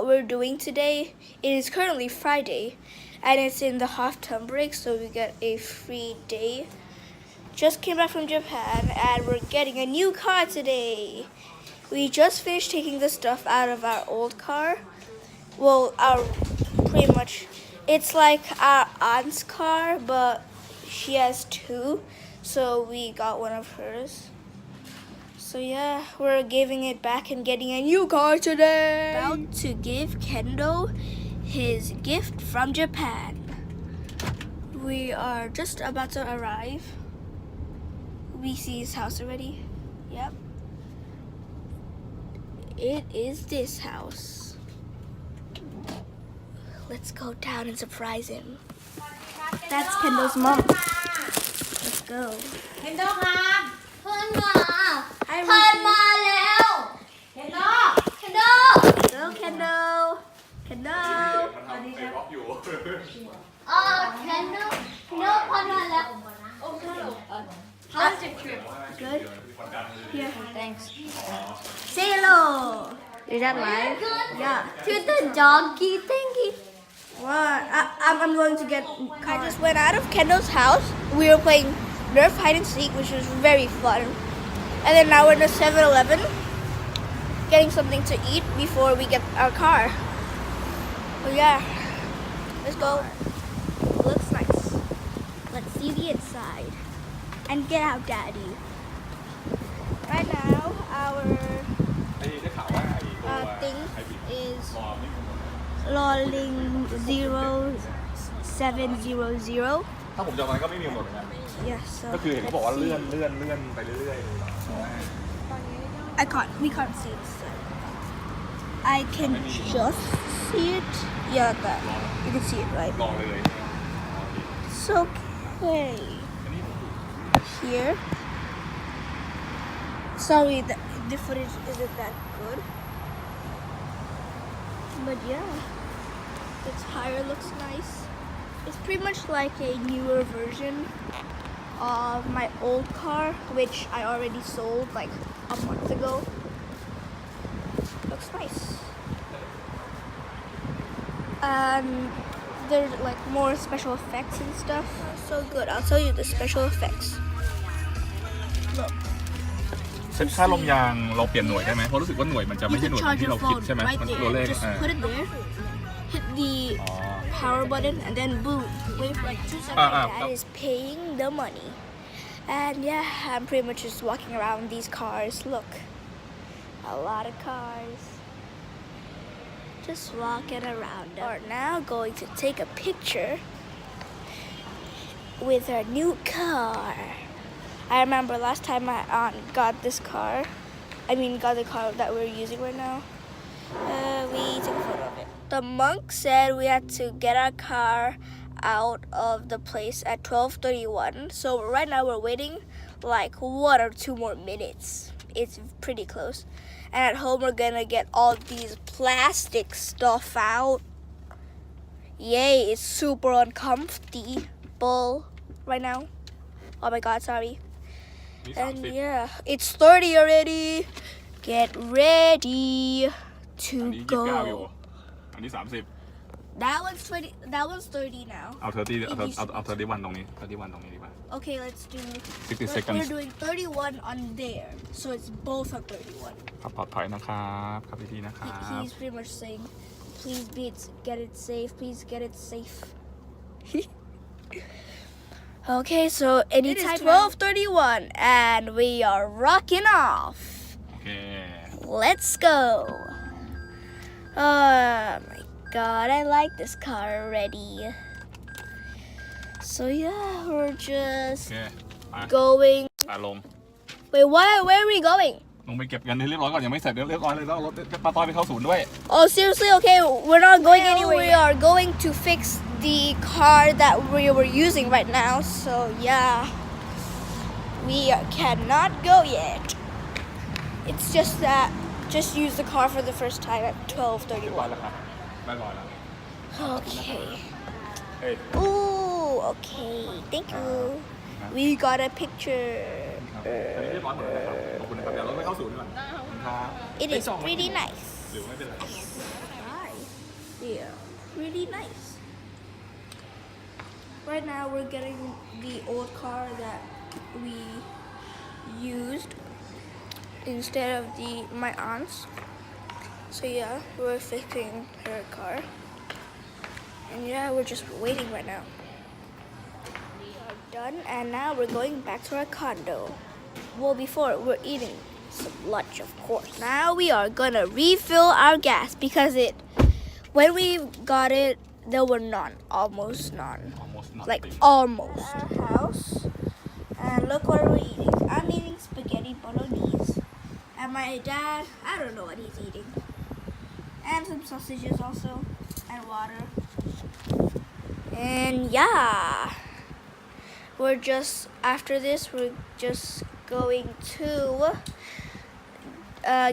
what we're doing today. It is currently Friday, and it's in the half-term break, so we get a free day. Just came back from Japan, and we're getting a new car today. We just finished taking the stuff out of our old car. Well, pretty much, it's like our aunt's car, but she has two, so we got one of hers. So yeah, we're giving it back and getting a new car today. About to give Kendo his gift from Japan. We are just about to arrive. We see his house already. Yep. It is this house. Let's go down and surprise him. That's Kendo's mom. Let's go. Kendo ครับเพื่อนมา Hi, เพื่อน Ruby. มาแล้ว Kendo Kendo Hello, Kendo. Kendo. มันทำไอ้บล็อกอยู่ Kendo เพื่อนมาแล้ว How was your trip? Good. Here. Thanks. Say hello. Is that live? Yeah. To the doggy thingy. What? I'm going to get. I just went out of Kendall's house. We were playing Nerf hide and seek, which was very fun. And then now we're in a 7-Eleven, getting something to eat before we get our car. Oh yeah, let's go. Looks nice. Let's see the inside and get out, Daddy. Right now, our ไอ้ได้ข่าวว่าไอ้ตัว thing ไฮบริด is รอไม่หมด Lolling 0700. ถ้าผมจำมันก็ไม่มีหมดเหมือนกัน Yes. So ก็คือเห็นเขาบอกว่าเลื่อนไปเรื่อยๆ we can't see it. So I can just see it. Yeah, that. You can see it, right? รอเลย It's okay. Here. Sorry, the footage isn't that good. But yeah, the tire looks nice. It's pretty much like a newer version of my old car, which I already sold like a month ago. Looks nice. And there's like more special effects and stuff. So good. I'll tell you the special effects. Look. เซ็นค่าลมยางเราเปลี่ยนหน่วยได้ไหมเพราะรู้สึกว่าหน่วยมันจะไม่ You ใช่ can หน่วย charge ที่ your เราคิด phone ใช่ไหม right มันตัวเล there. ข Just put it there. Hit the power button and then boom. Wait for like 2 seconds. That is paying the money. And yeah, I'm pretty much just walking around these cars. Look, a lot of cars. Just walking around. We're now going to take a picture with our new car. I remember last time my aunt got this car. Got the car that we're using right now. We took a photo of it. The monk said we had to get our car out of the place at 12:31. So right now we're waiting like 1 or 2 more minutes. It's pretty close. And at home we're gonna get all these plastic stuff out. Yay, it's super uncomfortable right now. Oh my god, sorry. นี่ And 30 yeah, it's 30 already. Get ready อัน to นี้29อยู่ go. อันนี้30 That one's 20. That one's 30 now. เอา31ตรงนี้31ตรงนี้ดีกว่า Okay, let's do. 60 seconds We're doing 31 on there, so it's both on 31. ขับปลอดภัยนะครับขับดีๆนะครับ He's pretty much saying, "Please get it safe. Please get it safe." Okay, so anytime 12:31, and we are rocking off. โอเค Let's go. Oh my god, I like this car already. So yeah, we're โอ just เคไป going. ลง Wait, where are we going? ลงไปเก็บเงินให้เรียบร้อยก่อนยังไม่เสร็จเรียบร้อยเลยต้องรถป้าต้อยไปเข้าศูนย์ด้วย Oh, seriously? Okay, we're not going anywhere. We are going to fix the car that we were using right now. So yeah, we cannot go yet. It's just that just use the car for the first time at 12:31. แล้วครับได้ร้อยแล้ว Okay. เฮ้ย Ooh, okay. Thank you. We got a picture. อันนี้เรียบร้อยหมดแล้วนะครับขอบคุณนะครับเดี๋ยวเราไปเข้าศูนย์ดีกว่าขอบคุณครับ It is pretty nice. หรือไม่เป็นไร Nice. they are really nice. Right now we're getting the old car that we used instead of my aunt's. So yeah, we're fixing her car. And yeah, we're just waiting right now. We are done and now we're going back to our condo. Well, before we're eating some lunch, of course. Now we are gonna refill our gas because when we got it, there were none, almost none. Almost nothing. Like almost. At our house, and look what we're eating. I'm eating spaghetti bolognese, and my dad, I don't know what he's eating, and some sausages also, and water. And yeah, after this, we're just going to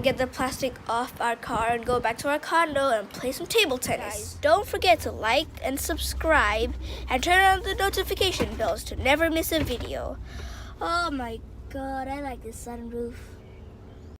get the plastic off our car and go back to our condo and play some table tennis. Guys, don't forget to like and subscribe and turn on the notification bells to never miss a video. Oh my god, I like this sunroof.